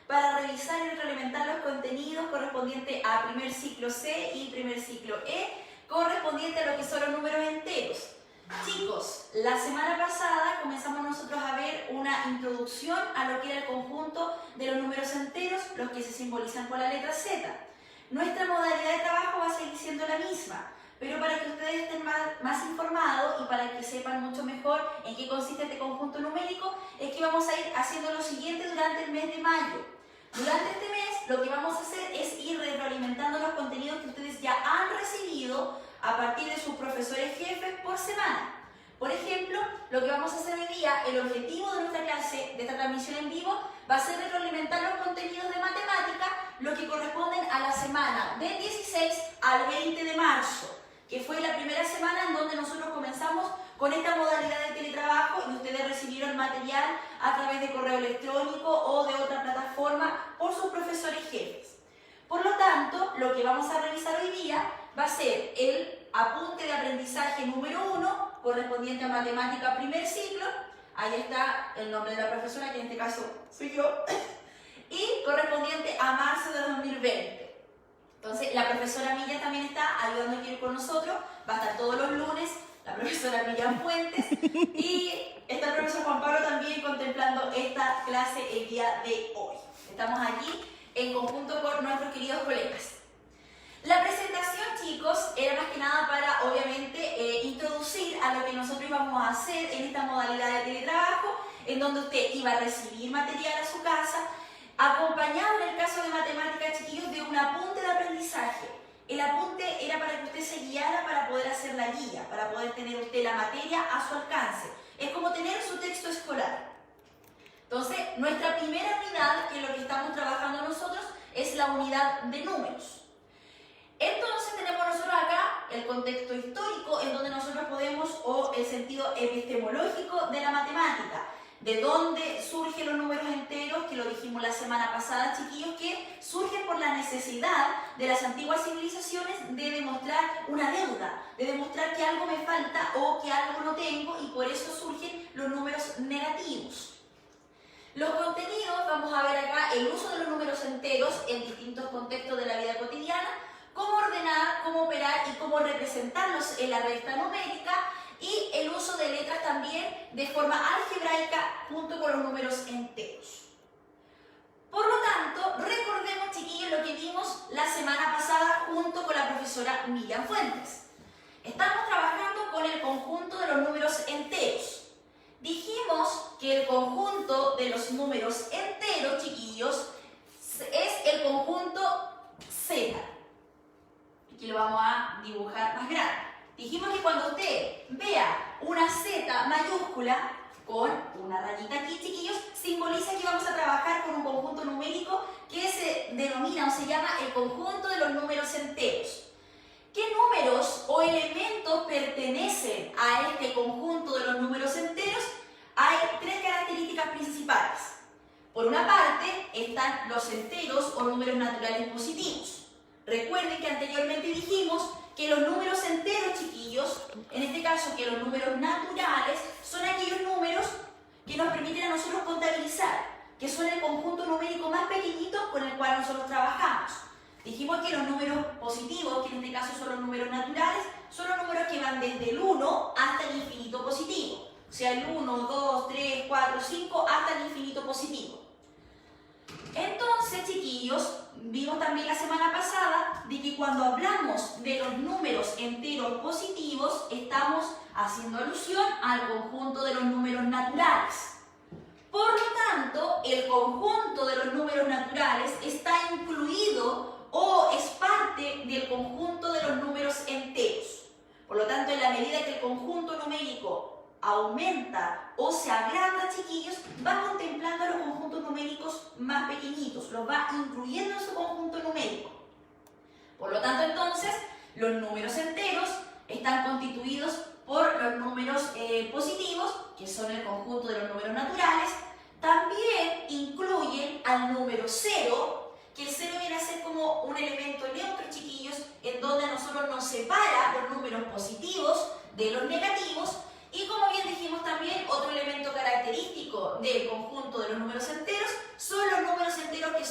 para revisar y realimentar los contenidos correspondientes a primer ciclo C y primer ciclo E, correspondiente a lo que son los números enteros. Chicos, la semana pasada comenzamos nosotros a ver una introducción a lo que era el conjunto de los números enteros, los que se simbolizan con la letra Z. Nuestra modalidad de trabajo va a seguir siendo la misma, pero para que ustedes estén más informados y para que sepan mucho mejor en qué consiste este conjunto numérico, es que vamos a ir haciendo lo siguiente durante el mes de mayo. Durante este mes lo que vamos a hacer es ir retroalimentando los contenidos que ustedes ya han recibido a partir de sus profesores jefes por semana. Por ejemplo, lo que vamos a hacer hoy día, el objetivo de nuestra clase, de esta transmisión en vivo, va a ser retroalimentar los contenidos de matemática, lo que corresponden a la semana del 16 al 20 de marzo, que fue la primera semana en donde nosotros comenzamos con esta modalidad de teletrabajo y ustedes recibieron material a través de correo electrónico o de otra plataforma por sus profesores jefes. Por lo tanto, lo que vamos a revisar hoy día va a ser el apunte de aprendizaje número 1, correspondiente a matemática primer ciclo. Ahí está el nombre de la profesora, que en este caso soy yo, y correspondiente a marzo de 2020. Entonces, la profesora Miriam también está ayudando aquí con nosotros, va a estar todos los lunes, la profesora Miriam Fuentes, y está el profesor Juan Pablo también contemplando esta clase el día de hoy. Estamos aquí en conjunto con nuestros queridos colegas. La presentación, chicos, era más que nada para, obviamente, introducir a lo que nosotros íbamos a hacer en esta modalidad de teletrabajo, en donde usted iba a recibir material a su casa, acompañado en el caso de matemáticas, chiquillos, de un apunte de aprendizaje. El apunte era para que usted se guiara para poder hacer la guía, para poder tener usted la materia a su alcance. Es como tener su texto escolar. Entonces, nuestra primera unidad, que es lo que estamos trabajando nosotros, es la unidad de números. Entonces tenemos nosotros acá el contexto histórico en donde nosotros podemos, o el sentido epistemológico de la matemática, de dónde surgen los números enteros, que lo dijimos la semana pasada, chiquillos, que surgen por la necesidad de las antiguas civilizaciones de demostrar una deuda, de demostrar que algo me falta o que algo no tengo, y por eso surgen los números negativos. Los contenidos, vamos a ver acá el uso de los números enteros en distintos contextos de la vida cotidiana, cómo ordenar, cómo operar y cómo representarlos en la recta numérica, y el uso de letras también de forma algebraica junto con los números enteros. Por lo tanto, recordemos, chiquillos, lo que vimos la semana pasada junto con la profesora Miriam Fuentes. Estamos trabajando con el conjunto de los números enteros. Dijimos que el conjunto de los números enteros, chiquillos, es el conjunto Z. Aquí lo vamos a dibujar más grande. Dijimos que cuando usted vea una Z mayúscula con una rayita aquí, chiquillos, simboliza que vamos a trabajar con un conjunto numérico que se denomina o se llama el conjunto de los números enteros. ¿Qué números o elementos pertenecen a este conjunto de los números enteros? Hay tres características principales. Por una parte están los enteros o números naturales positivos. Recuerden que anteriormente dijimos que los números enteros, chiquillos, en este caso que los números naturales, son aquellos números que nos permiten a nosotros contabilizar, que son el conjunto numérico más pequeñito con el cual nosotros trabajamos. Dijimos que los números positivos, que en este caso son los números naturales, son los números que van desde el 1 hasta el infinito positivo. O sea, el 1, 2, 3, 4, 5 hasta el infinito positivo. Entonces, chiquillos, vimos también la semana pasada de que cuando hablamos de los números enteros positivos, estamos haciendo alusión al conjunto de los números naturales. Por lo tanto, el conjunto de los números naturales está incluido o es parte del conjunto de los números enteros. Por lo tanto, en la medida que el conjunto numérico aumenta o se agranda, chiquillos, va contemplando los conjuntos numéricos más pequeñitos, los va incluyendo en su conjunto numérico. Por lo tanto, entonces, los números enteros están constituidos por los números positivos, que son el conjunto de los números naturales. También incluyen al número 0, que el 0 viene a ser como un elemento neutro, chiquillos, en donde a nosotros nos separa los números positivos de los negativos. Y como bien dijimos también, otro elemento característico del conjunto de los números enteros son los números enteros que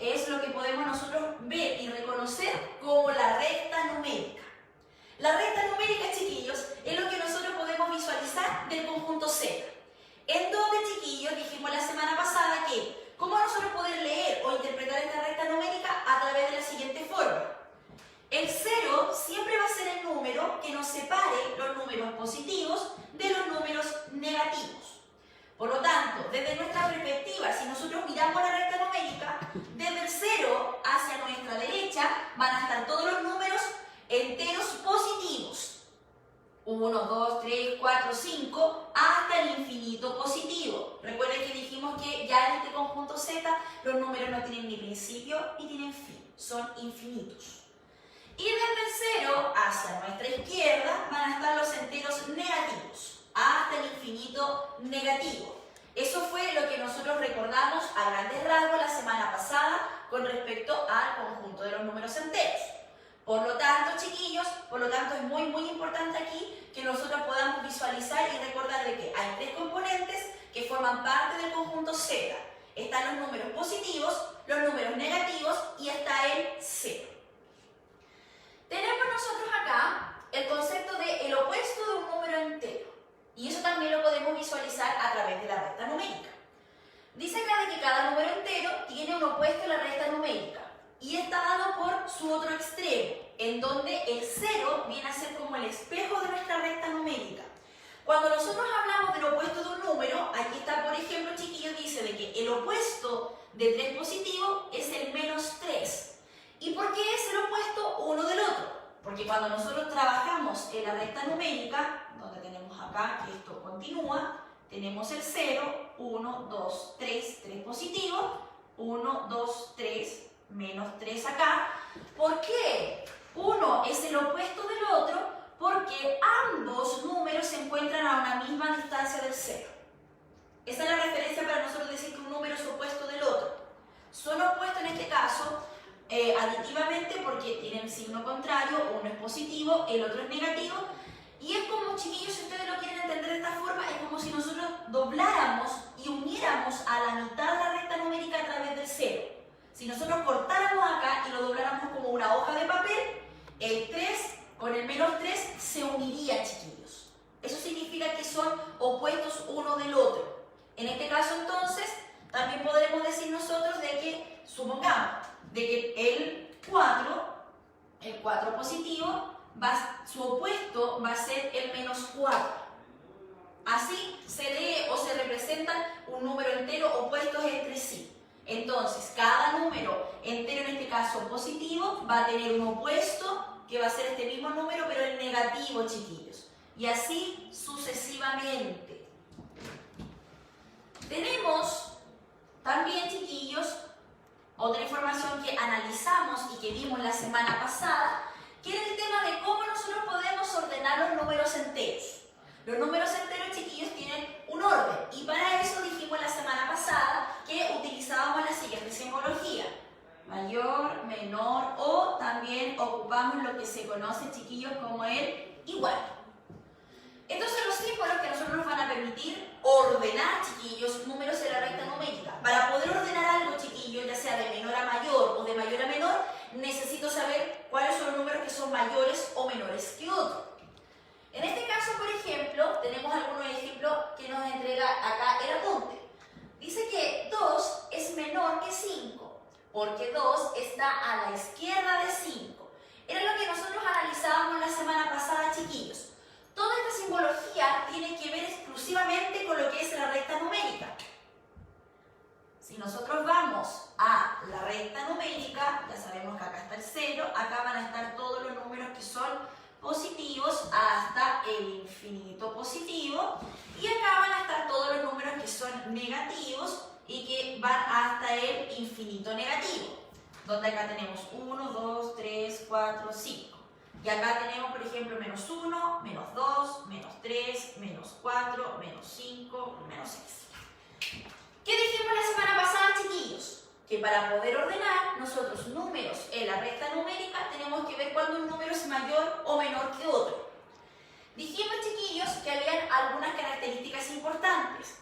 es lo que podemos nosotros ver y reconocer como la recta numérica. La recta numérica, chiquillos, es lo que nosotros podemos visualizar del conjunto Z. En donde, chiquillos, dijimos la semana pasada que cómo nosotros poder leer o interpretar esta recta numérica a través de la siguiente forma. El 0 siempre va a ser el número que nos separe los números positivos de los números negativos. Por lo tanto, desde nuestra perspectiva, si nosotros miramos la recta numérica, desde el 0 hacia nuestra derecha van a estar todos los números enteros positivos. 1, 2, 3, 4, 5, hasta el infinito positivo. Recuerden que dijimos que ya en este conjunto Z los números no tienen ni principio ni tienen fin, son infinitos. Y desde el 0 hacia nuestra izquierda van a estar los enteros negativos, hasta el infinito negativo. Eso fue lo que nosotros recordamos a grandes rasgos la semana pasada con respecto al conjunto de los números enteros. Por lo tanto, chiquillos, es muy importante aquí que nosotros podamos visualizar y recordar de que hay 3 componentes que forman parte del conjunto Z. Están los números positivos, los números negativos y está el 0. Tenemos nosotros acá el concepto de el opuesto de un número entero. Y eso también lo podemos visualizar a través de la recta numérica. Dice acá de que cada número entero tiene un opuesto en la recta numérica y está dado por su otro extremo, en donde el 0 viene a ser como el espejo de nuestra recta numérica. Cuando nosotros hablamos del opuesto de un número, aquí está, por ejemplo, chiquillos, dice de que el opuesto de 3 positivo es el menos 3. ¿Y por qué es el opuesto uno del otro? Porque cuando nosotros trabajamos en la recta numérica, donde tenemos acá que esto continúa, tenemos el 0, 1, 2, 3, 3 positivo, 1, 2, 3, menos 3 acá. ¿Por qué? Uno es el opuesto del otro porque ambos números se encuentran a una misma distancia del 0. Esa es la referencia para nosotros decir que un número es opuesto del otro. Son opuestos en este caso aditivamente porque tienen signo contrario, uno es positivo, el otro es negativo, y es como, chiquillos, si ustedes lo quieren entender de esta forma, es como si nosotros dobláramos y uniéramos a la mitad la recta numérica a través del 0. Si nosotros cortáramos acá y lo dobláramos como una hoja de papel, el 3 con el menos 3 se uniría, chiquillos. Eso significa que son opuestos uno del otro. En este caso, entonces, también podremos decir nosotros de que, supongamos, de que el 4 positivo, su opuesto va a ser el menos 4. Así se lee o se representan un número entero opuestos entre sí. Entonces, cada número entero, en este caso positivo, va a tener un opuesto que va a ser este mismo número, pero el negativo, chiquillos. Y así sucesivamente. Tenemos también, chiquillos, otra información que analizamos y que vimos la semana pasada, que era el tema de cómo nosotros podemos ordenar los números enteros. Los números enteros, chiquillos, tienen un orden y para eso dijimos la semana pasada que utilizábamos la siguiente simbología: mayor, menor, o también ocupamos lo que se conoce, chiquillos, como el igual. Estos son los símbolos que a nosotros nos van a permitir ordenar, chiquillos, números en la recta numérica. Para poder ordenar algo, chiquillos, ya sea de menor a mayor o de mayor a menor, necesito saber cuáles son los números que son mayores o menores que otros. En este caso, por ejemplo, tenemos algunos ejemplos que nos entrega acá el apunte. Dice que 2 es menor que 5, porque 2 está a la izquierda de 5. Era lo que nosotros analizábamos la semana pasada, chiquillos. Toda esta simbología tiene que ver exclusivamente con lo que es la recta numérica. Si nosotros vamos a la recta numérica, ya sabemos que acá está el 0, acá van a estar todos los números que son positivos hasta el infinito positivo, y acá van a estar todos los números que son negativos y que van hasta el infinito negativo, donde acá tenemos 1, 2, 3, 4, 5. Y acá tenemos, por ejemplo, menos 1, menos 2, menos 3, menos 4, menos 5, menos 6. ¿Qué dijimos la semana pasada, chiquillos? Que para poder ordenar nosotros números en la recta numérica tenemos que ver cuándo un número es mayor o menor que otro. Dijimos, chiquillos, que habían algunas características importantes.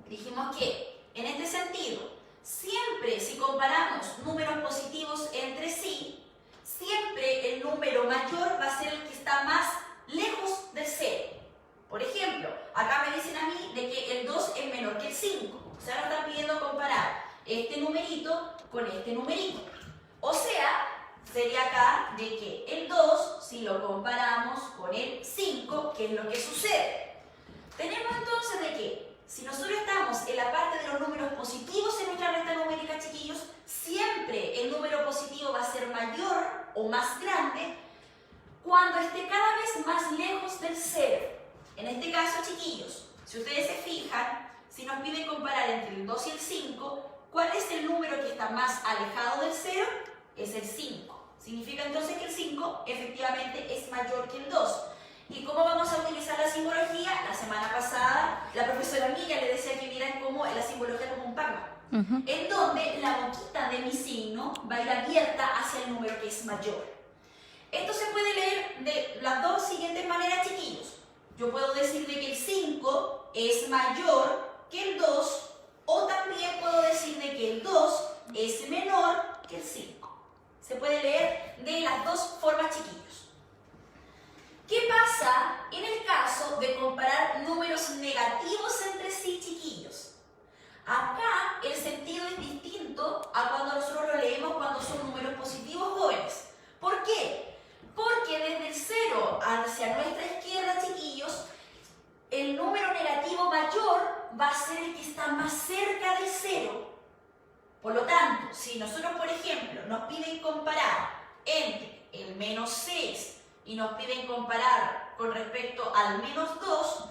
Dijimos que, en este sentido, Siempre, si comparamos números positivos entre sí, siempre el número mayor va a ser el que está más lejos del 0. Por ejemplo, acá me dicen a mí de que el 2 es menor que el 5. O sea, nos están pidiendo comparar este numerito con este numerito. O sea, sería acá de que el 2, si lo comparamos con el 5, ¿qué es lo que sucede? Tenemos entonces de que si nosotros estamos en la parte de los números positivos en nuestra recta numérica, chiquillos, siempre el número positivo va a ser mayor o más grande cuando esté cada vez más lejos del 0. En este caso, chiquillos, si ustedes se fijan, si nos piden comparar entre el 2 y el 5, ¿cuál es el número que está más alejado del 0? Es el 5. Significa entonces que el 5 efectivamente es mayor que el 2. ¿Y cómo vamos a utilizar la simbología? La semana pasada la profesora Miriam le decía que vieran cómo la simbología como un párrafo, en donde la boquita de mi signo va a ir abierta hacia el número que es mayor. Esto se puede leer de las dos siguientes maneras, chiquillos. Yo puedo decir de que el 5 es mayor que el 2, o también puedo decir de que el 2 es menor que el 5. Se puede leer de las dos formas, chiquillos. ¿Qué pasa en el caso de comparar números negativos entre sí, chiquillos? Acá el sentido es distinto a cuando nosotros lo leemos cuando son números positivos jóvenes. ¿Por qué? Porque desde el 0 hacia nuestra izquierda, chiquillos, el número negativo mayor va a ser el que está más cerca del 0. Por lo tanto, si nosotros, por ejemplo, nos piden comparar entre el menos 6 y nos piden comparar con respecto al menos 2,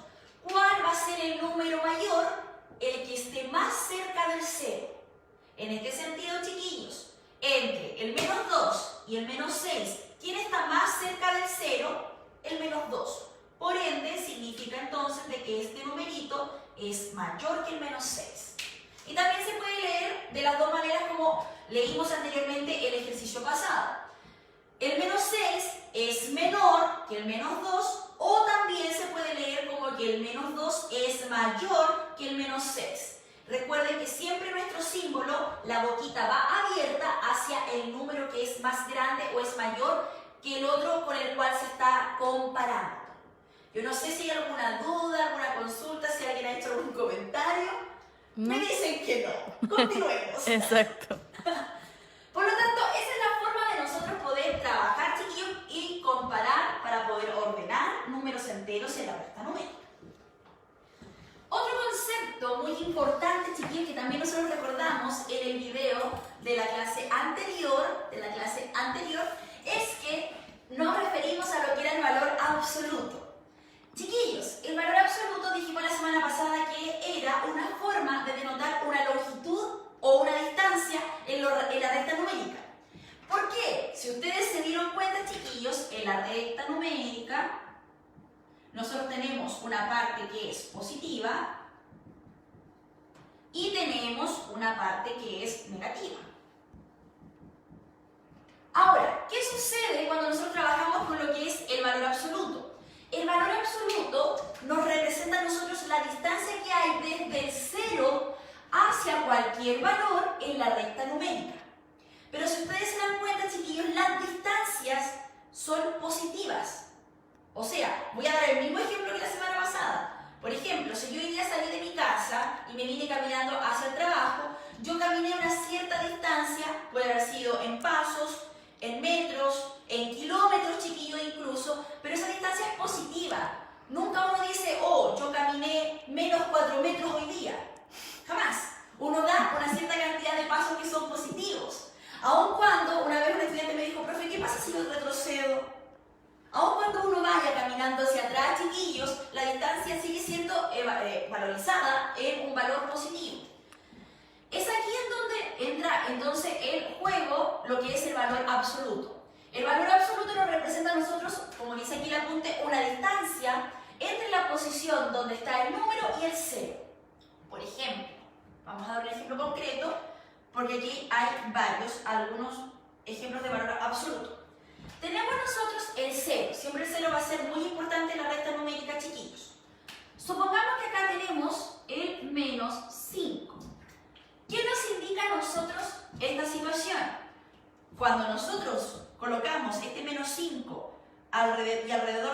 ¿cuál va a ser el número mayor? El que esté más cerca del 0. En este sentido, chiquillos, entre el menos 2 y el menos 6, ¿quién está más cerca del 0? El menos 2. Por ende, significa entonces de que este numerito es mayor que el menos 6. Y también se puede leer de las dos maneras como leímos anteriormente el ejercicio pasado. El menos 6 es menor que el menos 2, o también se puede leer como que el menos 2 es mayor que el menos 6. Recuerden que siempre nuestro símbolo, la boquita va abierta hacia el número que es más grande o es mayor que el otro con el cual se está comparando. Yo no sé si hay alguna duda, alguna consulta, si alguien ha hecho algún comentario. ¿No? Me dicen que no. Continuemos. Exacto. Por lo tanto, esa es la forma de nosotros poder trabajar, chiquillos, y comparar para poder ordenar números enteros en la recta numérica. Otro concepto muy importante, chiquillos, que también nosotros recordamos en el video de la clase anterior, es que nos referimos a lo que era el valor absoluto. Chiquillos, el valor absoluto dijimos la semana pasada que era una forma de denotar una longitud o una distancia en la recta numérica. ¿Por qué? Si ustedes se dieron cuenta, chiquillos, en la recta numérica nosotros tenemos una parte que es positiva y tenemos una parte que es negativa. Ahora, ¿qué sucede cuando nosotros trabajamos con lo que es el valor absoluto? El valor absoluto nos representa a nosotros la distancia que hay desde el 0 hacia cualquier valor en la recta numérica. Pero si ustedes se dan cuenta, chiquillos, las distancias son positivas. O sea, voy a dar el mismo ejemplo que la semana pasada. Por ejemplo, si yo hoy día salí de mi casa y me vine caminando hacia el trabajo, yo caminé una cierta distancia, puede haber sido en pasos, en metros, en kilómetros, chiquillos incluso, pero esa distancia es positiva. Nunca uno dice, oh, yo caminé menos 4 metros hoy día. Jamás. Uno da una cierta cantidad de pasos que son positivos. Aun cuando, una vez un estudiante me dijo, profe, ¿qué pasa si yo retrocedo? Aun cuando uno vaya caminando hacia atrás, chiquillos, la distancia sigue siendo valorizada en un valor positivo. Es aquí en donde entra entonces el juego lo que es el valor absoluto. El valor absoluto nos representa a nosotros, como dice aquí el apunte, una distancia entre la posición donde está el número y el 0. Por ejemplo, vamos a dar un ejemplo concreto, porque aquí hay algunos ejemplos de valor absoluto. Tenemos nosotros el 0, siempre el 0 va a ser muy importante en la recta numérica, chiquillos. Supongamos que acá tenemos el menos 5. ¿Qué nos indica a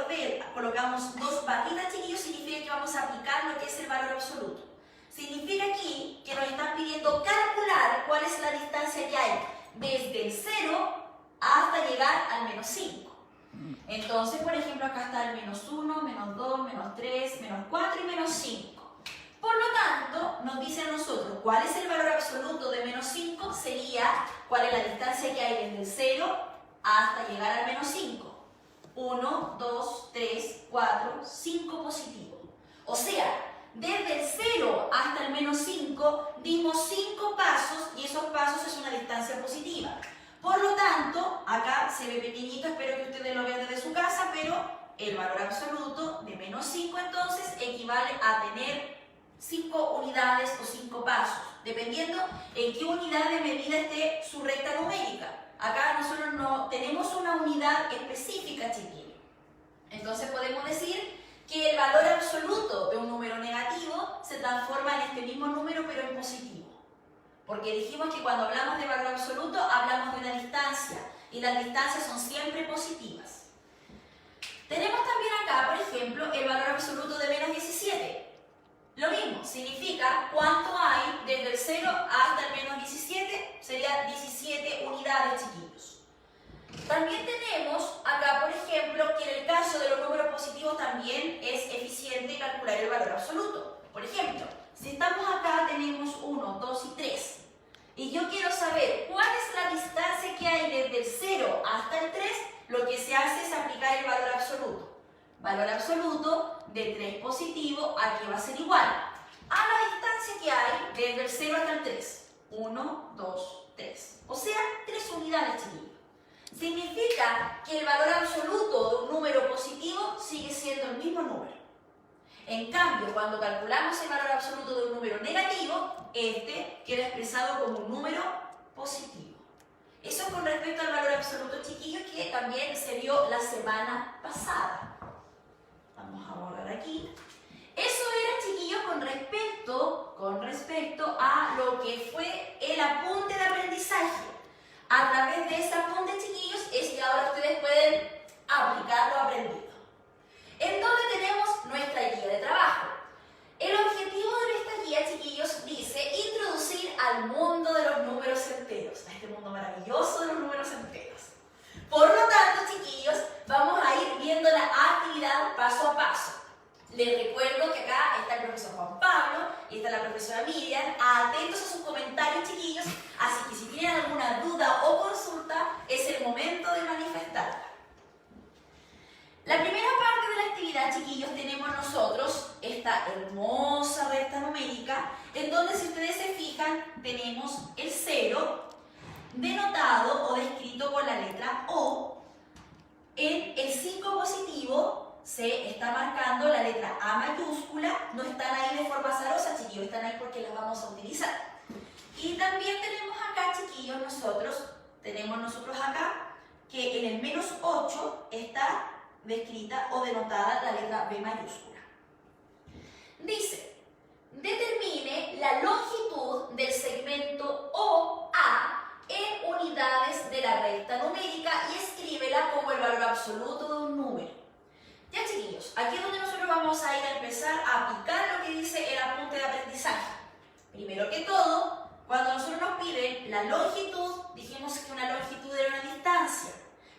B colocamos dos barritas, chiquillos, significa que vamos a aplicar lo que es el valor absoluto. Significa aquí que nos están pidiendo calcular cuál es la distancia que hay desde el 0 hasta llegar al menos 5. Entonces, por ejemplo, acá está el menos 1, menos 2, menos 3, menos 4 y menos 5. Por lo tanto, nos dice a nosotros cuál es el valor absoluto de menos 5, sería cuál es la distancia que hay desde el 0 hasta llegar al menos 5. 1, 2, 3, 4, 5 positivo. O sea, desde el 0 hasta el menos 5 dimos 5 pasos y esos pasos es una distancia positiva. Por lo tanto, acá se ve pequeñito, espero que ustedes lo vean desde su casa, pero el valor absoluto de menos 5 entonces equivale a tener 5 unidades o 5 pasos, dependiendo en qué unidad de medida esté su recta numérica. Acá nosotros no tenemos una unidad específica, chiquillos. Entonces podemos decir que el valor absoluto de un número negativo se transforma en este mismo número pero en positivo. Porque dijimos que cuando hablamos de valor absoluto hablamos de una distancia y las distancias son siempre positivas. Tenemos también acá, por ejemplo, el valor absoluto de menos 17. Lo mismo, significa cuánto hay desde el 0 hasta el menos 17, sería 17 unidades, chiquillos. También tenemos acá, por ejemplo, que en el caso de los números positivos también es eficiente calcular el valor absoluto. Por ejemplo, si estamos acá, tenemos 1, 2 y 3. Y yo quiero saber cuál es la distancia que hay desde el 0 hasta el 3, lo que se hace es aplicar el valor absoluto. Valor absoluto de 3 positivo, aquí va a ser igual a la distancia que hay desde el 0 hasta el 3. 1, 2, 3. O sea, 3 unidades, chiquillos. Significa que el valor absoluto de un número positivo sigue siendo el mismo número. En cambio, cuando calculamos el valor absoluto de un número negativo, este queda expresado como un número positivo. Eso con respecto al valor absoluto, chiquillos, que también se vio la semana pasada. Vamos a borrar aquí. Eso era, chiquillos, con respecto a lo que fue el apunte de aprendizaje. A través de ese apunte, chiquillos, es que ahora ustedes pueden aplicar lo aprendido. En donde tenemos nuestra guía de trabajo. El objetivo de nuestra guía, chiquillos, dice introducir al mundo de los números enteros, a este mundo maravilloso de los números enteros. Por lo tanto, chiquillos, vamos a ir viendo la actividad paso a paso. Les recuerdo que acá está el profesor Juan Pablo y está la profesora Miriam, atentos a sus comentarios, chiquillos, así que si tienen alguna duda o consulta, es el momento de manifestarla. La primera parte de la actividad, chiquillos, tenemos nosotros esta hermosa recta numérica, en donde, si ustedes se fijan, tenemos el 0 denotado o descrito con la letra O. En el 5 positivo se está marcando la letra A mayúscula, no están ahí de forma azarosa, chiquillos, están ahí porque las vamos a utilizar. Y también tenemos acá, chiquillos, tenemos nosotros acá que en el menos 8 está descrita o denotada la letra B mayúscula. Dice, determine la longitud del segmento OA en unidades de la recta numérica y escríbela como el valor absoluto de un número. Ya, chiquillos, aquí es donde nosotros vamos a ir a empezar a aplicar lo que dice el apunte de aprendizaje. Primero que todo, cuando nosotros nos piden la longitud, dijimos que una longitud era una distancia.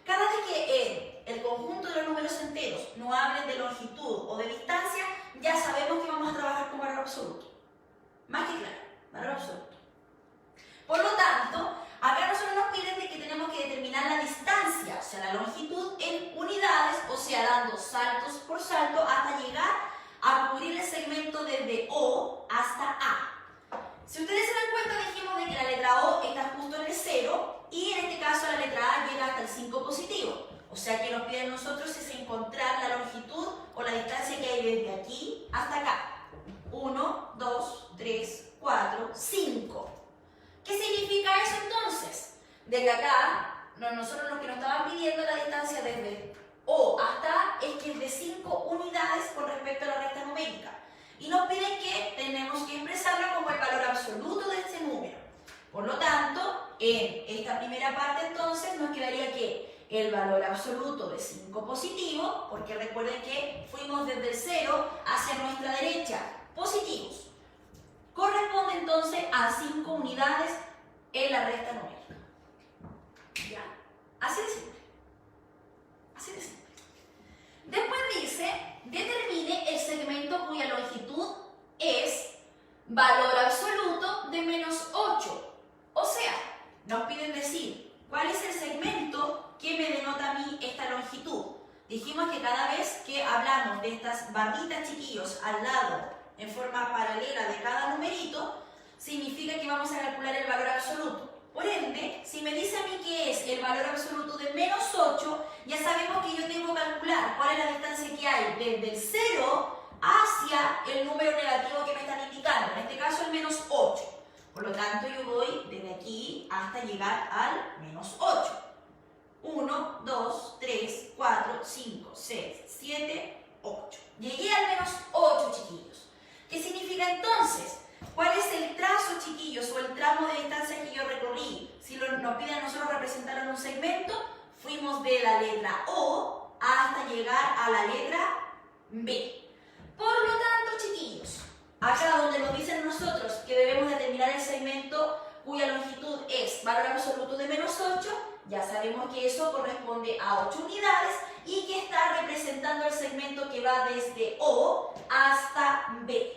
Cada vez que en el conjunto de los números enteros no hablen de longitud o de distancia, ya sabemos que vamos a trabajar con valor absoluto. Más que claro, valor absoluto. Por lo tanto, acá nosotros nos piden de que tenemos que determinar la distancia, o sea, la longitud en unidades, o sea, dando saltos por salto hasta llegar a cubrir el segmento desde O hasta A. Si ustedes se dan cuenta, dijimos de que la letra O está justo en el 0 y en este caso la letra A llega hasta el 5 positivo. O sea, que nos piden nosotros es encontrar la longitud o la distancia que hay desde aquí hasta acá. 1, 2, 3, 4, 5. ¿Qué significa eso entonces? De que acá, nosotros lo que nos estaban pidiendo la distancia desde O hasta A es que es de 5 unidades con respecto a la recta numérica. Y nos piden que tenemos que expresarlo como el valor absoluto de este número. Por lo tanto, en esta primera parte entonces nos quedaría que el valor absoluto de 5 positivo, porque recuerden que fuimos desde el 0 hacia nuestra derecha, positivos. Corresponde entonces a 5 unidades en la resta numérica. ¿Ya? Así de simple. Así de simple. Después dice, determine el segmento cuya longitud es valor absoluto de menos 8. O sea, nos piden decir cuál es el segmento que me denota a mí esta longitud. Dijimos que cada vez que hablamos de estas barritas, chiquillos, al lado, en forma paralela de cada numerito, significa que vamos a calcular el valor absoluto. Por ende, si me dice a mí que es el valor absoluto de menos 8, ya sabemos que yo tengo que calcular cuál es la distancia que hay desde el 0 hacia el número negativo que me están indicando, en este caso el menos 8. Por lo tanto, yo voy desde aquí hasta llegar al menos 8. 1, 2, 3, 4, 5, 6, 7, 8. Llegué al menos 8, chiquillos. ¿Qué significa entonces? ¿Cuál es el trazo, chiquillos, o el tramo de distancia que yo recorrí? Si nos piden a nosotros representar en un segmento, fuimos de la letra O hasta llegar a la letra B. Por lo tanto, chiquillos, acá donde nos dicen nosotros que debemos determinar el segmento cuya longitud es valor absoluto de menos 8, ya sabemos que eso corresponde a 8 unidades y que está representando el segmento que va desde O hasta B.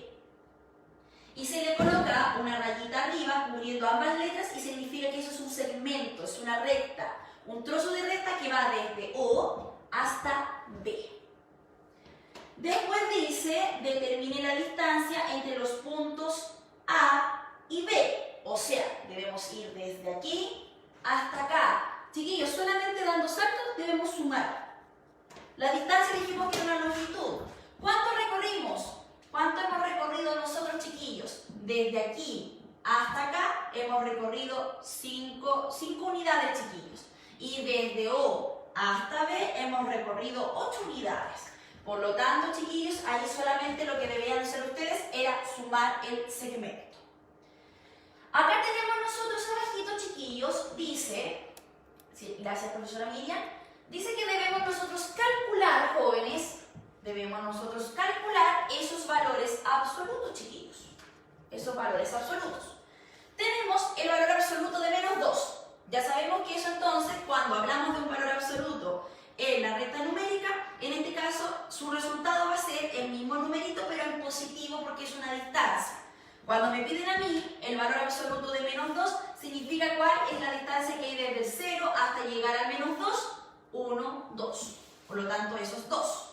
Y se le coloca una rayita arriba cubriendo ambas letras y significa que eso es un segmento, es una recta, un trozo de recta que va desde O hasta B. Después dice, determine la distancia entre los puntos A y B. O sea, debemos ir desde aquí hasta acá. Chiquillos, solamente dando saltos debemos sumar. La distancia dijimos que era una longitud. ¿Cuánto recorrimos? ¿Cuánto hemos recorrido nosotros, chiquillos? Desde aquí hasta acá hemos recorrido 5 unidades, chiquillos. Y desde O hasta B hemos recorrido 8 unidades. Por lo tanto, chiquillos, ahí solamente lo que debían hacer ustedes era sumar el segmento. Acá tenemos nosotros abajito, chiquillos, dice, sí, gracias profesora Miriam, dice que debemos nosotros calcular, jóvenes, debemos nosotros calcular esos valores absolutos, chiquillos. Esos valores absolutos. Tenemos el valor absoluto de menos 2. Ya sabemos que eso entonces, cuando hablamos de un valor absoluto en la recta numérica, en este caso su resultado va a ser el mismo numerito pero en positivo porque es una distancia. Cuando me piden a mí el valor absoluto de menos 2, significa cuál es la distancia que hay desde el 0 hasta llegar al menos 2, 1, 2. Por lo tanto, eso es 2.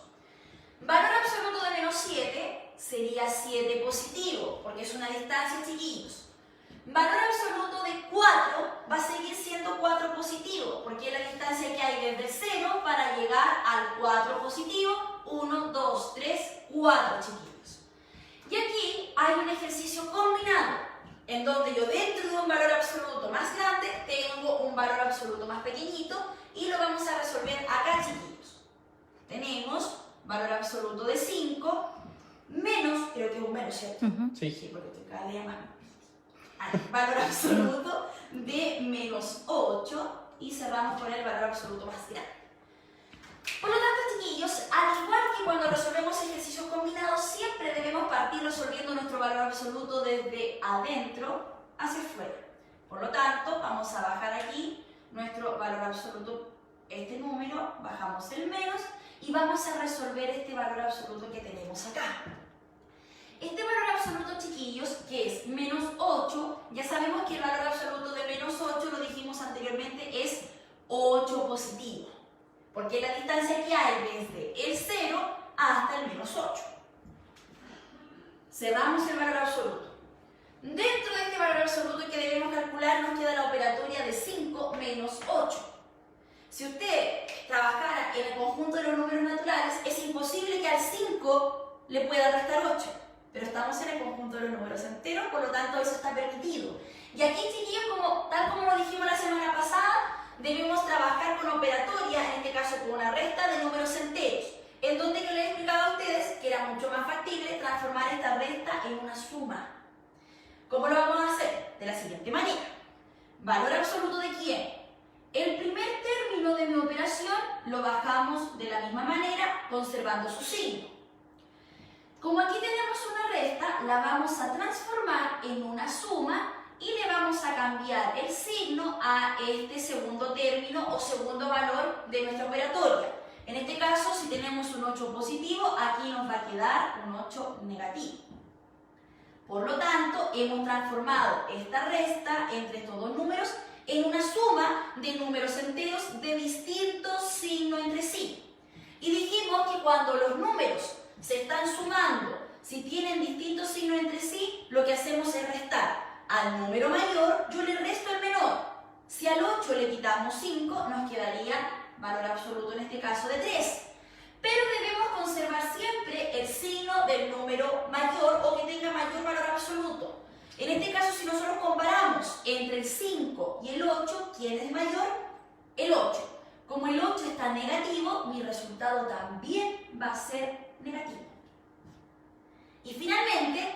Valor absoluto de menos 7 sería 7 positivo, porque es una distancia, chiquillos. Valor absoluto de 4 va a seguir siendo 4 positivo, porque es la distancia que hay desde el 0 para llegar al 4 positivo. 1, 2, 3, 4, chiquillos. Y aquí hay un ejercicio combinado, en donde yo dentro de un valor absoluto más grande tengo un valor absoluto más pequeñito y lo vamos a resolver acá, chiquillos. Tenemos valor absoluto de 5 menos, creo que es un menos, ¿cierto? Sí. Sí, porque estoy cada día más. Valor absoluto de menos 8 y cerramos con el valor absoluto más grande. Por lo tanto, chiquillos, al igual que cuando resolvemos ejercicios combinados, siempre debemos partir resolviendo nuestro valor absoluto desde adentro hacia afuera. Por lo tanto, vamos a bajar aquí nuestro valor absoluto, este número, bajamos el menos y vamos a resolver este valor absoluto que tenemos acá. Este valor absoluto, chiquillos, que es menos 8, ya sabemos que el valor absoluto de menos 8, lo dijimos anteriormente, es 8 positivo. Porque es la distancia que hay desde el 0 hasta el menos 8. Cerramos el valor absoluto. Dentro de este valor absoluto que debemos calcular nos queda la operatoria de 5 menos 8. Si usted trabajara en el conjunto de los números naturales, es imposible que al 5 le pueda restar 8. Pero estamos en el conjunto de los números enteros, por lo tanto eso está permitido. Y aquí, chiquillos, tal como lo dijimos la semana pasada, debemos trabajar con operatoria, en este caso con una resta de números enteros, en donde yo les he explicado a ustedes que era mucho más factible transformar esta resta en una suma. ¿Cómo lo vamos a hacer? De la siguiente manera. ¿Valor absoluto de quién? El primer término de mi operación lo bajamos de la misma manera, conservando su signo. Como aquí tenemos una resta, la vamos a transformar en una suma y le vamos a cambiar el signo a este segundo término o segundo valor de nuestra operatoria. En este caso, si tenemos un 8 positivo, aquí nos va a quedar un 8 negativo. Por lo tanto, hemos transformado esta resta entre estos dos números en una suma de números enteros de distintos signos entre sí. Y dijimos que cuando los números se están sumando, si tienen distintos signos entre sí, lo que hacemos es restar. Al número mayor, yo le resto el menor. Si al 8 le quitamos 5, nos quedaría valor absoluto, en este caso, de 3. Pero debemos conservar siempre el signo del número mayor o que tenga mayor valor absoluto. En este caso, si nosotros comparamos entre el 5 y el 8, ¿quién es mayor? El 8. Como el 8 está negativo, mi resultado también va a ser negativo. Y finalmente,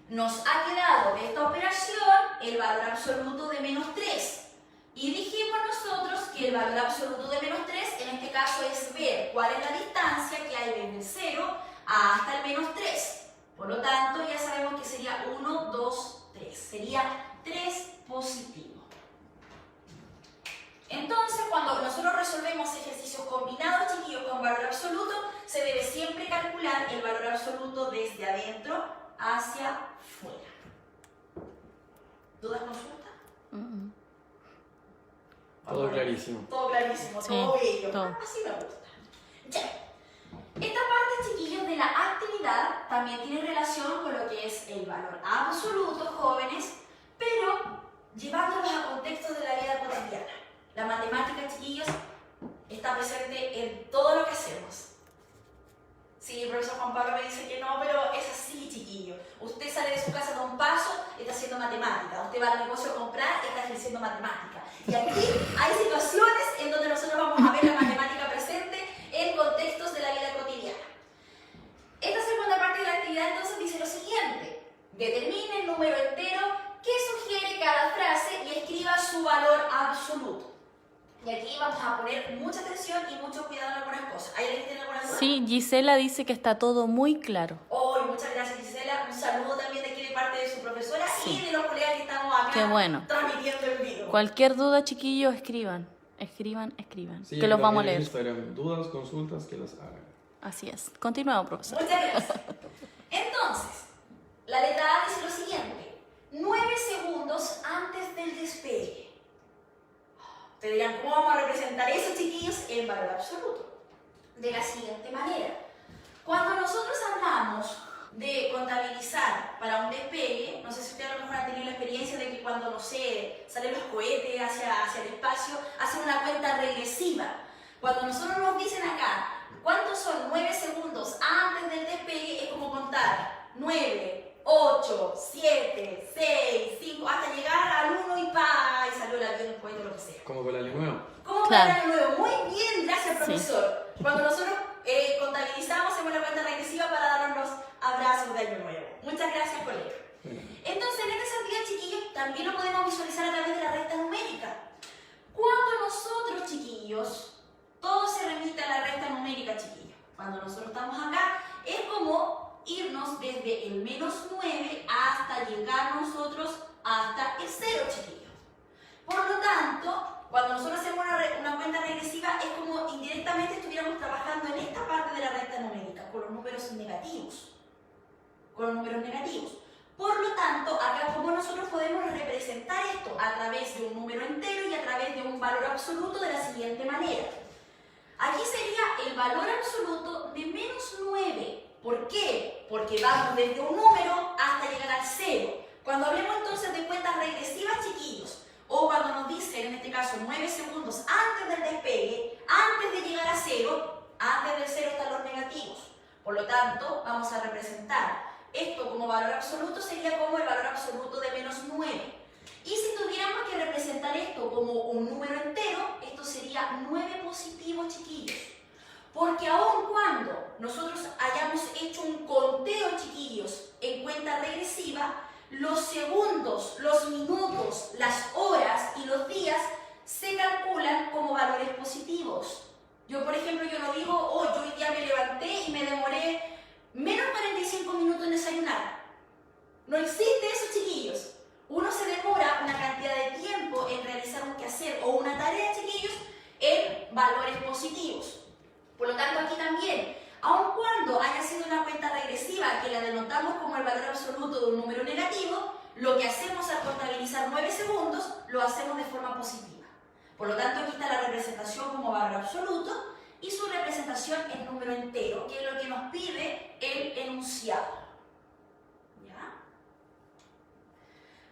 nos ha quedado de esta operación el valor absoluto de menos 3. Y dijimos nosotros que el valor absoluto de menos 3, en este caso, es ver cuál es la distancia que hay desde el 0 hasta el menos 3. Por lo tanto, ya sabemos que sería 1, 2, 3. Sería 3 positivo. Entonces, cuando nosotros resolvemos ejercicios combinados, chiquillos, con valor absoluto, se debe siempre calcular el valor absoluto desde adentro hacia fuera. ¿Dudas, consulta? Todo clarísimo. Todo clarísimo, Sí, todo bello. todo. Así me gusta. Ya. Esta parte, chiquillos, de la actividad también tiene relación con lo que es el valor absoluto, jóvenes, pero llevándolos a contextos de la vida cotidiana. La matemática, chiquillos, está presente en todo lo que hacemos. Sí, el profesor Juan Pablo me dice que no, pero es así, chiquillo. Usted sale de su casa de un paso, está haciendo matemática. Usted va al negocio a comprar, está ejerciendo matemática. Y aquí hay situaciones en donde nosotros vamos a ver la matemática presente en contextos de la vida cotidiana. Esta segunda parte de la actividad entonces dice lo siguiente. Determine el número entero que sugiere cada frase y escriba su valor absoluto. Y aquí vamos a poner mucha atención y mucho cuidado en algunas cosas. ¿Hay alguien que tiene alguna duda? Sí, Gisela dice que está todo muy claro. Oh, muchas gracias, Gisela. Un saludo también de aquí de parte de su profesora Sí. y de los colegas que estamos acá Qué bueno. transmitiendo en vivo. Cualquier duda, chiquillos, escriban. Escriban. Sí, que los vamos a en leer. Instagram, dudas, consultas, que las hagan. Así es. Continuamos, profesor. Muchas gracias. Entonces, la letra A dice lo siguiente. 9 segundos antes del despegue. Te dirán, ¿cómo vamos a representar eso, chiquillos? En valor absoluto. De la siguiente manera. Cuando nosotros hablamos de contabilizar para un despegue, no sé si ustedes a lo mejor han tenido la experiencia de que cuando, no sé, salen los cohetes hacia el espacio, hacen una cuenta regresiva. Cuando nosotros nos dicen acá, ¿cuántos son 9 segundos antes del despegue? Es como contar 9, 8, 7, 6, 5, hasta llegar al 1 y ¡pa! Y salió el avión, el cohete, lo que sea. Como con el año nuevo. ¿Cómo Claro. para el año nuevo? Muy bien, gracias, Sí. profesor. Cuando nosotros contabilizamos, hacemos la cuenta regresiva para darnos los abrazos de año nuevo. Muchas gracias, colega. Entonces, en este sentido, chiquillos, también lo podemos visualizar a través de la recta numérica. Cuando nosotros, chiquillos, todo se remite a la recta numérica, chiquillos. Cuando nosotros estamos acá, es como irnos desde el menos 9 hasta llegar nosotros hasta el 0, chiquillos. Por lo tanto, cuando nosotros hacemos una cuenta regresiva, es como indirectamente estuviéramos trabajando en esta parte de la recta numérica, con los números negativos. Por lo tanto, acá como nosotros podemos representar esto a través de un número entero y a través de un valor absoluto de la siguiente manera. Aquí sería el valor absoluto de menos 9. ¿Por qué? Porque vamos desde un número hasta llegar al 0. Cuando hablemos entonces de cuentas regresivas, chiquillos, o cuando nos dicen, en este caso, 9 segundos antes del despegue, antes de llegar a 0, antes del 0 están los negativos. Por lo tanto, vamos a representar esto como valor absoluto, sería como el valor absoluto de menos 9. Y si tuviéramos que representar esto como un número entero, esto sería 9 positivo, chiquillos. Porque aun cuando nosotros hayamos hecho un conteo, chiquillos, en cuenta regresiva, los segundos, los minutos, las horas y los días se calculan valores positivos. Yo, por ejemplo, yo no digo, oh, yo hoy día me levanté y me demoré menos 45 minutos en desayunar. No existe eso, chiquillos. Uno se demora una cantidad de tiempo en realizar un quehacer o una tarea, chiquillos, en valores positivos. Por lo tanto, aquí también, aun cuando haya sido una cuenta regresiva que la denotamos como el valor absoluto de un número negativo, lo que hacemos al contabilizar 9 segundos lo hacemos de forma positiva. Por lo tanto, aquí está la representación como valor absoluto y su representación en número entero, que es lo que nos pide el enunciado. ¿Ya?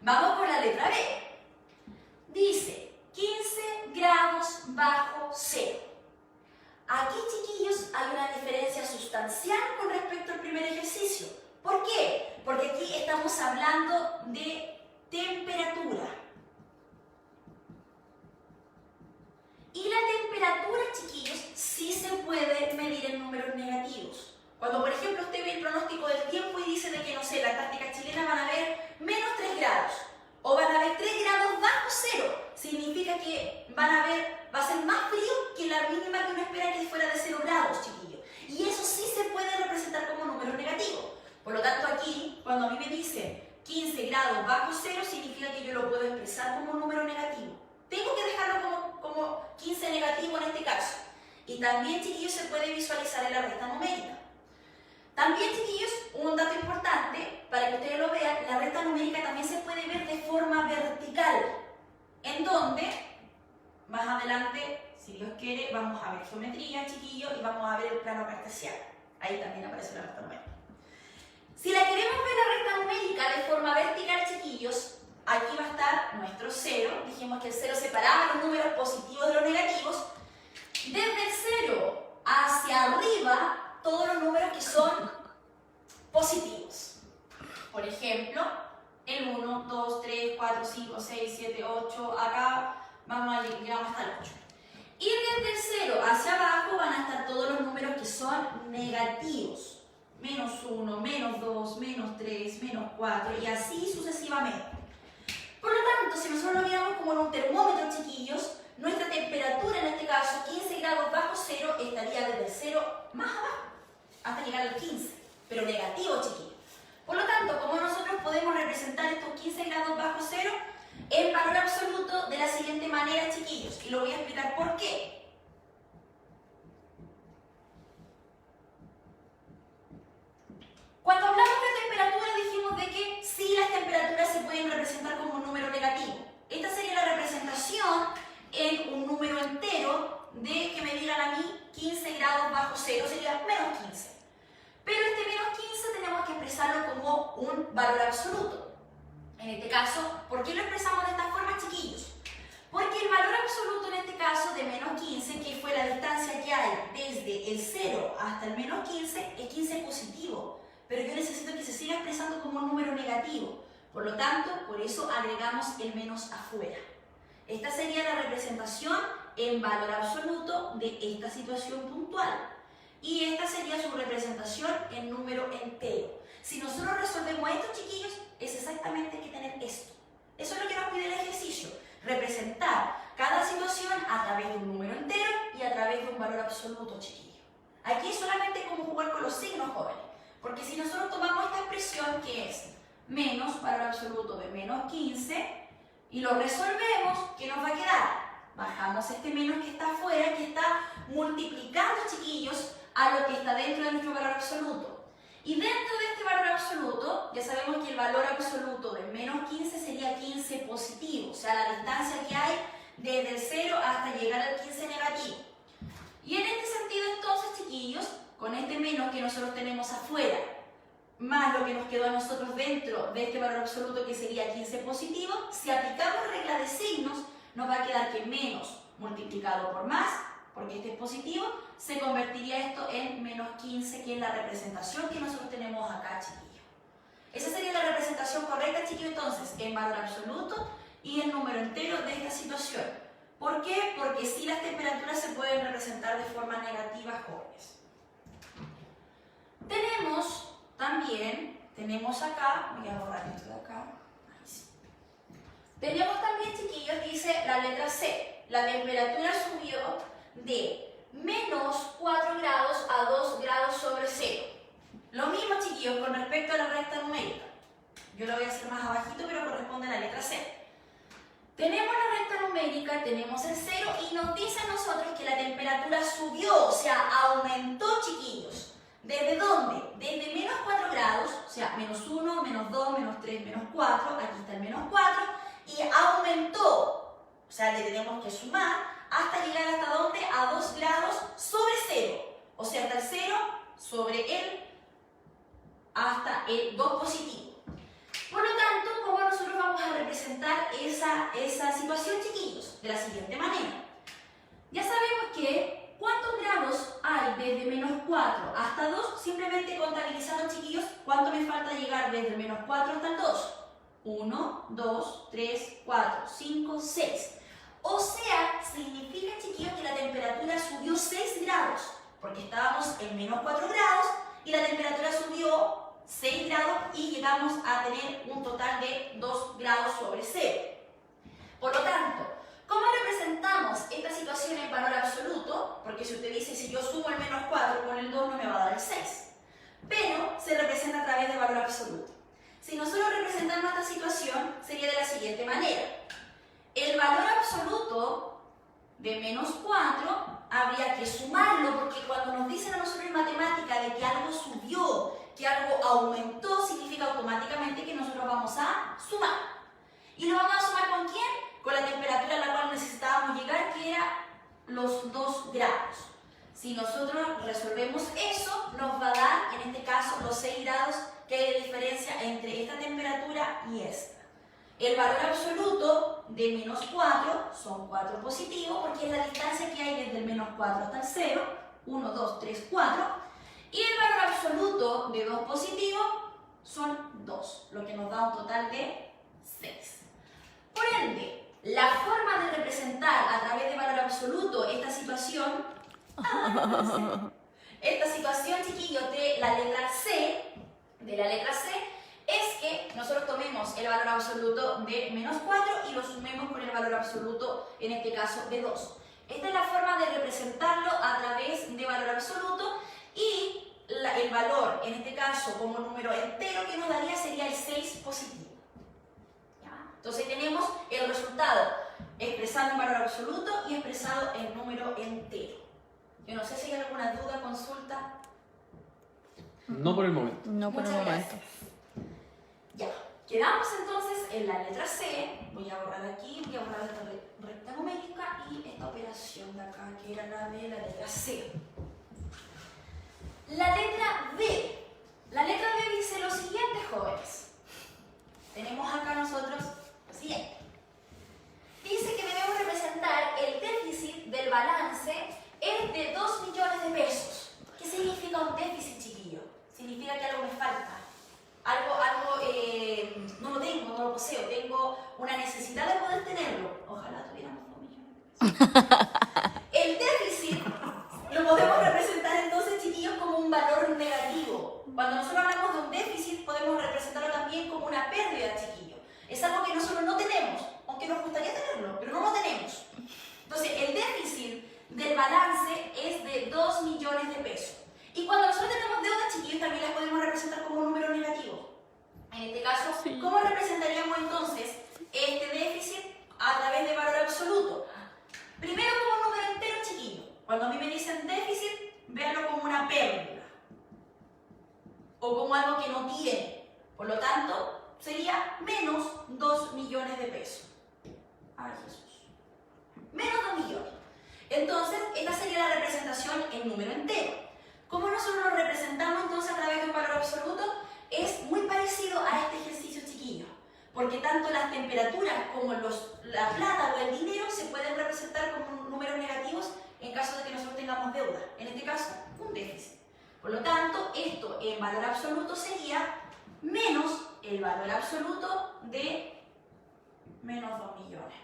Vamos con la letra B. Dice 15 grados bajo cero. Aquí, chiquillos, hay una diferencia sustancial con respecto al primer ejercicio. ¿Por qué? Porque aquí estamos hablando de temperatura. Y la temperatura, chiquillos, sí se puede medir en números negativos. Cuando, por ejemplo, usted ve el pronóstico del tiempo y dice de que, no sé, la Antártica chilena van a haber menos 3 grados o van a haber 3 grados bajo cero, significa que va a ser más frío que la mínima que uno espera que fuera de 0 grados, chiquillos. Y eso sí se puede representar como números negativos. Por lo tanto, aquí, cuando a mí me dicen 15 grados bajo cero, significa que yo lo puedo expresar como un número negativo. Tengo que dejarlo como 15 negativo en este caso. Y también, chiquillos, se puede visualizar en la recta numérica. También, chiquillos, un dato importante, para que ustedes lo vean, la recta numérica también se puede ver de forma vertical, en donde, más adelante, si Dios quiere, vamos a ver geometría, chiquillos, y vamos a ver el plano cartesiano. Ahí también aparece la recta numérica. Si la queremos ver la recta numérica de forma vertical, chiquillos, aquí va a estar nuestro cero. Dijimos que el cero separaba los números positivos de los negativos. Desde el cero hacia arriba, todos los números que son positivos. Por ejemplo, el 1, 2, 3, 4, 5, 6, 7, 8, acá llegamos hasta el 8. Y desde el 0 hacia abajo van a estar todos los números que son negativos. Menos 1, menos 2, menos 3, menos 4 y así sucesivamente. Por lo tanto, si nosotros lo miramos como en un termómetro, chiquillos, nuestra temperatura en este caso, 15 grados bajo cero, estaría desde el 0 más abajo, hasta llegar al 15, pero negativo, chiquillos. Por lo tanto, ¿cómo nosotros podemos representar estos 15 grados bajo cero en valor absoluto de la siguiente manera, chiquillos? Y lo voy a explicar por qué. Cuando hablamos de temperatura dijimos de que sí las temperaturas se pueden representar como un número negativo. Esta sería la representación en un número entero de que me digan a mí 15 grados bajo cero, sería menos 15. Pero este menos 15 tenemos que expresarlo como un valor absoluto. En este caso, ¿por qué lo expresamos de esta forma, chiquillos? Porque el valor absoluto en este caso de menos 15, que fue la distancia que hay desde el 0 hasta el menos 15, es 15 positivo. Pero yo necesito que se siga expresando como un número negativo. Por lo tanto, por eso agregamos el menos afuera. Esta sería la representación en valor absoluto de esta situación puntual. Y esta sería su representación en número entero. Si nosotros resolvemos esto, chiquillos, es exactamente hay que tener esto. Eso es lo que nos pide el ejercicio. Representar cada situación a través de un número entero y a través de un valor absoluto, chiquillos. Aquí es solamente como jugar con los signos, jóvenes. Porque si nosotros tomamos esta expresión que es menos valor absoluto de menos 15 y lo resolvemos, ¿qué nos va a quedar? Bajamos este menos que está afuera, que está multiplicando, chiquillos, a lo que está dentro de nuestro valor absoluto. Y dentro de este valor absoluto, ya sabemos que el valor absoluto de menos 15 sería 15 positivo, o sea, la distancia que hay desde el 0 hasta llegar al 15 negativo. Y en este sentido, entonces, chiquillos, con este menos que nosotros tenemos afuera, más lo que nos quedó a nosotros dentro de este valor absoluto que sería 15 positivo, si aplicamos regla de signos, nos va a quedar que menos multiplicado por más, porque este es positivo, se convertiría esto en menos 15, que es la representación que nosotros tenemos acá, chiquillos. Esa sería la representación correcta, chiquillos, entonces, en valor absoluto y en número entero de esta situación. ¿Por qué? Porque sí las temperaturas se pueden representar de forma negativa, jóvenes. Tenemos acá, voy a borrar esto de acá, ahí sí. Tenemos también, chiquillos, dice la letra C. la temperatura subió de menos 4 grados a 2 grados sobre cero. Lo mismo, chiquillos, con respecto a la recta numérica. Yo lo voy a hacer más abajito, pero corresponde a la letra C. Tenemos la recta numérica, tenemos el 0 y nos dice a nosotros que la temperatura subió, o sea, aumentó, chiquillos. ¿Desde dónde? Desde menos 4 grados, o sea, menos 1, menos 2, menos 3, menos 4, aquí está el menos 4, y aumentó, o sea, le tenemos que sumar hasta llegar hasta dónde? A 2 grados sobre 0, o sea, hasta el 0 sobre el, hasta el 2 positivo. Por lo tanto, ¿cómo nosotros vamos a representar esa situación, chiquillos? De la siguiente manera. Ya sabemos que ¿cuántos grados hay desde menos 4 hasta 2? Simplemente contabilizando, chiquillos, ¿cuánto me falta llegar desde el menos 4 hasta el 2? 1, 2, 3, 4, 5, 6. O sea, significa, chiquillos, que la temperatura subió 6 grados, porque estábamos en menos 4 grados y la temperatura subió 6 grados y llegamos a tener un total de 2 grados sobre 0. Por lo tanto, ¿cómo representamos esta situación en valor absoluto? Porque si usted dice, si yo sumo el menos 4 con el 2 no me va a dar el 6. Pero se representa a través de valor absoluto. Si nosotros representamos esta situación, sería de la siguiente manera. El valor absoluto de menos 4 habría que sumarlo, porque cuando nos dicen a nosotros en matemática de que algo subió, que algo aumentó, significa automáticamente que nosotros vamos a sumar. ¿Y lo vamos a sumar con quién? Con la temperatura a la cual necesitábamos llegar, que era los 2 grados. Si nosotros resolvemos eso, nos va a dar, en este caso, los 6 grados que hay de diferencia entre esta temperatura y esta. El valor absoluto de menos 4 son 4 positivos, porque es la distancia que hay desde el menos 4 hasta el 0, 1, 2, 3, 4. Y el valor absoluto de 2 positivos son 2, lo que nos da un total de 6. Por ende, la forma de representar a través de valor absoluto esta situación, chiquillos, de la letra C, es que nosotros tomemos el valor absoluto de menos 4 y lo sumemos con el valor absoluto, en este caso, de 2. Esta es la forma de representarlo a través de valor absoluto y el valor, en este caso, como número entero que nos daría sería el 6 positivo. ¿Ya? Entonces tenemos el resultado expresado en valor absoluto y expresado en número entero. Yo no sé si hay alguna duda, consulta. No por el momento. No por el Muchas momento. gracias. Ya, quedamos entonces en la letra C. Voy a borrar aquí, voy a borrar esta recta numérica y esta operación de acá, que era la de la letra C. La letra D. La letra D dice lo siguiente, jóvenes. Tenemos acá nosotros lo siguiente. Dice que debemos representar el déficit del balance es de 2 millones de pesos. ¿Qué significa un déficit, chiquillo? Significa que algo me falta. Algo no lo tengo, no lo poseo. Tengo una necesidad de poder tenerlo. Ojalá tuviéramos 2 millones de pesos. El déficit lo podemos representar entonces, chiquillos, como un valor negativo. Cuando nosotros hablamos de un déficit, podemos representarlo también como una pérdida, chiquillo. Es algo que nosotros no tenemos, aunque nos gustaría tenerlo, pero no lo tenemos. Entonces, el déficit del balance es de 2 millones de pesos. Y cuando nosotros tenemos deudas, chiquillos, también las podemos representar como un número negativo. En este caso, ¿cómo representaríamos entonces este déficit a través de valor absoluto? Primero como un número entero, chiquillo. Cuando a mí me dicen déficit, véanlo como una pérdida. O como algo que no tiene. Por lo tanto, sería menos 2 millones de pesos. Ay, Jesús. Menos 2 millones. Entonces, esta sería la representación en número entero. ¿Cómo nosotros lo representamos entonces a través de un valor absoluto? Es muy parecido a este ejercicio, chiquillo. Porque tanto las temperaturas como la plata o el dinero se pueden representar como números negativos en caso de que nosotros tengamos deuda. En este caso, un déficit. Por lo tanto, esto en valor absoluto sería menos el valor absoluto de menos 2 millones.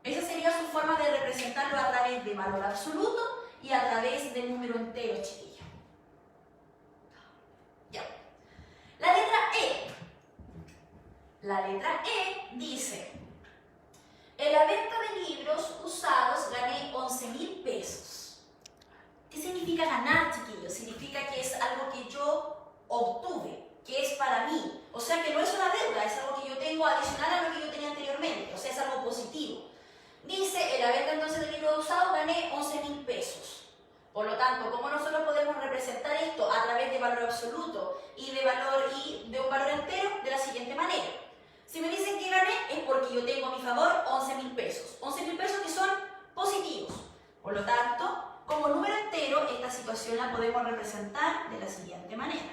Esa sería su forma de representarlo a través de valor absoluto y a través del número entero, chiquillo. Ya. La letra E. La letra E dice, el haber obtuve, que es para mí. O sea que no es una deuda, es algo que yo tengo adicional a lo que yo tenía anteriormente, o sea, es algo positivo. Dice, en la venta entonces del libro usado gané 11.000 pesos. Por lo tanto, ¿cómo nosotros podemos representar esto a través de valor absoluto y de un valor entero? De la siguiente manera. Si me dicen que gané es porque yo tengo a mi favor 11.000 pesos. 11.000 pesos que son positivos. Por lo tanto, como número entero, esta situación la podemos representar de la siguiente manera.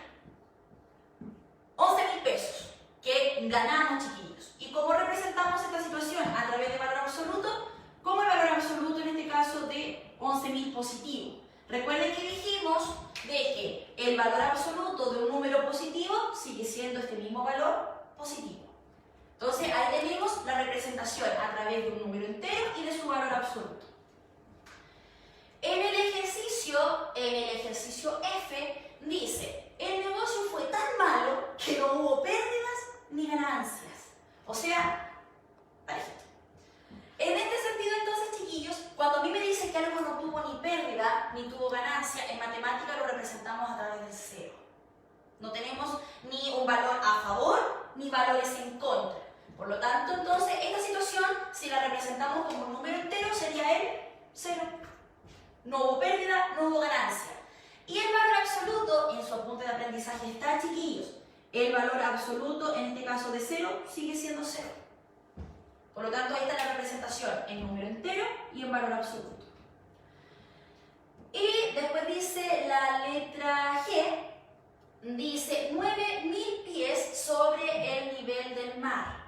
11.000 pesos que ganamos, chiquillos. ¿Y cómo representamos esta situación? A través de valor absoluto, como el valor absoluto en este caso de 11.000 positivo. Recuerden que dijimos de que el valor absoluto de un número positivo sigue siendo este mismo valor positivo. Entonces ahí tenemos la representación a través de un número entero y de su valor absoluto. En el ejercicio F dice, el negocio fue tan malo que no hubo pérdidas ni ganancias. O sea, parejito. En este sentido entonces, chiquillos, cuando a mí me dicen que algo no tuvo ni pérdida ni tuvo ganancia, en matemática lo representamos a través del cero. No tenemos ni un valor a favor ni valores en contra. Por lo tanto, entonces, esta situación, si la representamos como un número entero, sería el cero. No hubo pérdida, no hubo ganancia. Y el valor absoluto, en su apunte de aprendizaje está, chiquillos. El valor absoluto, en este caso de 0, sigue siendo 0. Por lo tanto, ahí está la representación en número entero y en valor absoluto. Y después dice la letra G, dice 9.000 pies sobre el nivel del mar.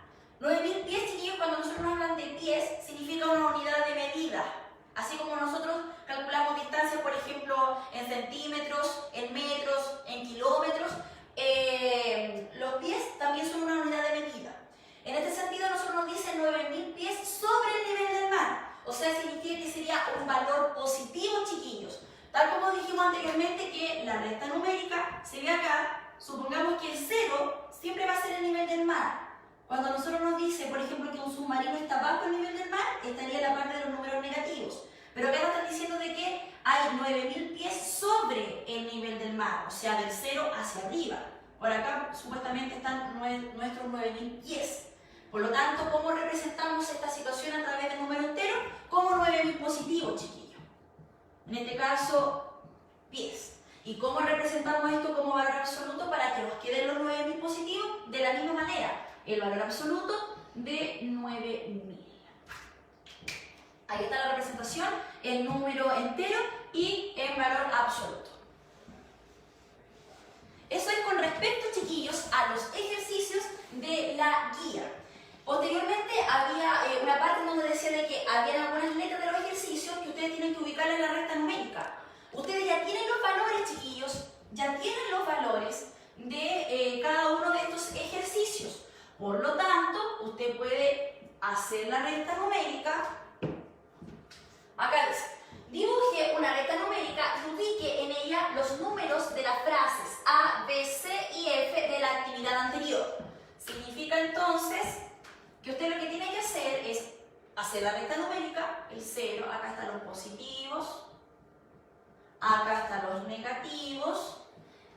9.000 pies, chiquillos, cuando nosotros nos hablan de pies, significa una unidad de medida. Así como nosotros calculamos distancias, por ejemplo, en centímetros, en metros, en kilómetros, los pies también son una unidad de medida. En este sentido, nosotros nos dice 9.000 pies sobre el nivel del mar. O sea, significa que sería un valor positivo, chiquillos. Tal como dijimos anteriormente que la recta numérica se ve acá, supongamos que el 0 siempre va a ser el nivel del mar. Cuando a nosotros nos dice, por ejemplo, que un submarino está bajo el nivel del mar, estaría la parte de los números negativos. Pero acá nos están diciendo de que hay 9.000 pies sobre el nivel del mar, o sea, del 0 hacia arriba. Por acá supuestamente están nuestros 9.000 pies. Por lo tanto, ¿cómo representamos esta situación a través del número entero? Como 9.000 positivos, chiquillos. En este caso, pies. ¿Y cómo representamos esto como valor absoluto para que nos queden los 9.000 positivos? De la misma manera, el valor absoluto de 9.000. Ahí está la representación en número entero y en valor absoluto. Eso es con respecto, chiquillos, a los ejercicios de la guía. Posteriormente había una parte donde decía de que había algunas letras de los ejercicios que ustedes tienen que ubicar en la recta numérica. Ustedes ya tienen los valores, chiquillos, ya tienen los valores de cada uno de estos ejercicios. Por lo tanto, usted puede hacer la recta numérica. Acá dice, dibuje una recta numérica y ubique en ella los números de las frases A, B, C y F de la actividad anterior. Significa entonces que usted lo que tiene que hacer es hacer la recta numérica, el 0, acá están los positivos, acá están los negativos,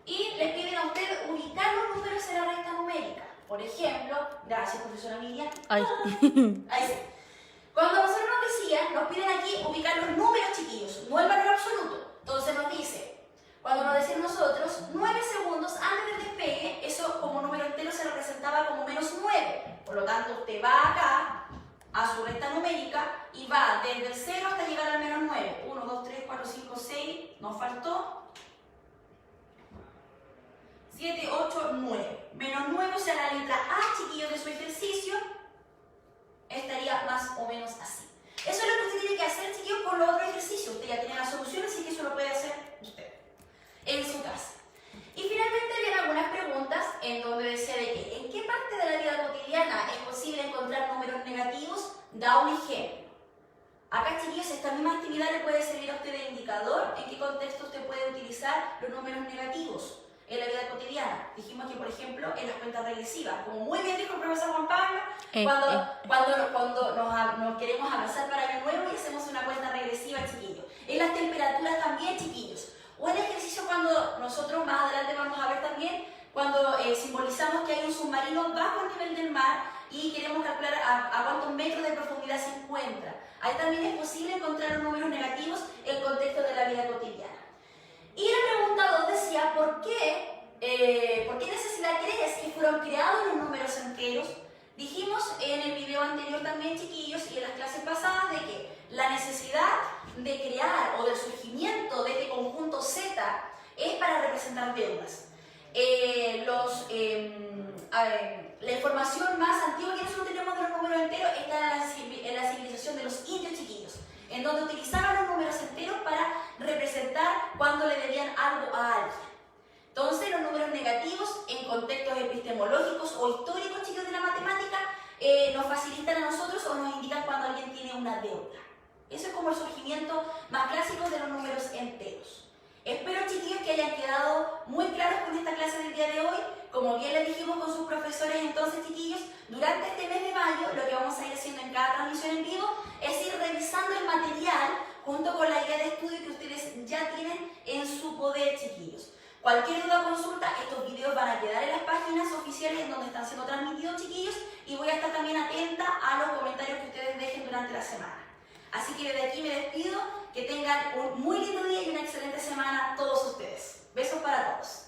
y le piden a usted ubicar los números en la recta numérica. Por ejemplo, gracias profesora Miriam. Ay. Ahí sí. Cuando nosotros nos decían, nos piden aquí ubicar los números, chiquillos, no el valor absoluto. Entonces nos dice, cuando nos decían nosotros, 9 segundos antes del despegue, eso como número entero se representaba como menos 9. Por lo tanto, usted va acá a su recta numérica y va desde el 0 hasta llegar al menos 9. 1, 2, 3, 4, 5, 6, nos faltó 7, 8, 9. Menos 9, o sea, la letra A, chiquillos, de su ejercicio, estaría más o menos así. Eso es lo que usted tiene que hacer, chiquillos, con los otros ejercicios. Usted ya tiene las soluciones, así que eso lo puede hacer usted en su casa. Y finalmente había algunas preguntas en donde decía de que en qué parte de la vida cotidiana es posible encontrar números negativos. Da un ejemplo. Acá, chiquillos, esta misma actividad le puede servir a usted de indicador en qué contexto usted puede utilizar los números negativos en la vida cotidiana. Dijimos que, por ejemplo, en las cuentas regresivas, como muy bien dijo el profesor Juan Pablo, cuando nos queremos avanzar para año nuevo y hacemos una cuenta regresiva, chiquillos. En las temperaturas también, chiquillos. O el ejercicio cuando nosotros más adelante vamos a ver también, cuando simbolizamos que hay un submarino bajo el nivel del mar y queremos calcular a cuántos metros de profundidad se encuentra. Ahí también es posible encontrar los números negativos en el contexto de la vida cotidiana. Y la pregunta 2 decía, ¿por qué necesidad crees que fueron creados los números enteros? Dijimos en el video anterior también, chiquillos, y en las clases pasadas, de que la necesidad de crear o del surgimiento de este conjunto Z es para representar deudas. La información más antigua que nosotros tenemos de los números enteros está en la civilización de los indios, chiquillos, en donde utilizaban los números enteros para representar cuando le debían algo a alguien. Entonces, los números negativos en contextos epistemológicos o históricos, chicos, de la matemática, nos facilitan a nosotros o nos indican cuando alguien tiene una deuda. Eso es como el surgimiento más clásico de los números enteros. Espero, chiquillos, que hayan quedado muy claros con esta clase del día de hoy. Como bien les dijimos con sus profesores, entonces, chiquillos, durante este mes de mayo, lo que vamos a ir haciendo en cada transmisión en vivo es ir revisando el material junto con la guía de estudio que ustedes ya tienen en su poder, chiquillos. Cualquier duda o consulta, estos videos van a quedar en las páginas oficiales en donde están siendo transmitidos, chiquillos, y voy a estar también atenta a los comentarios que ustedes dejen durante la semana. Así que desde aquí me despido, que tengan un muy lindo día y una excelente semana todos ustedes. Besos para todos.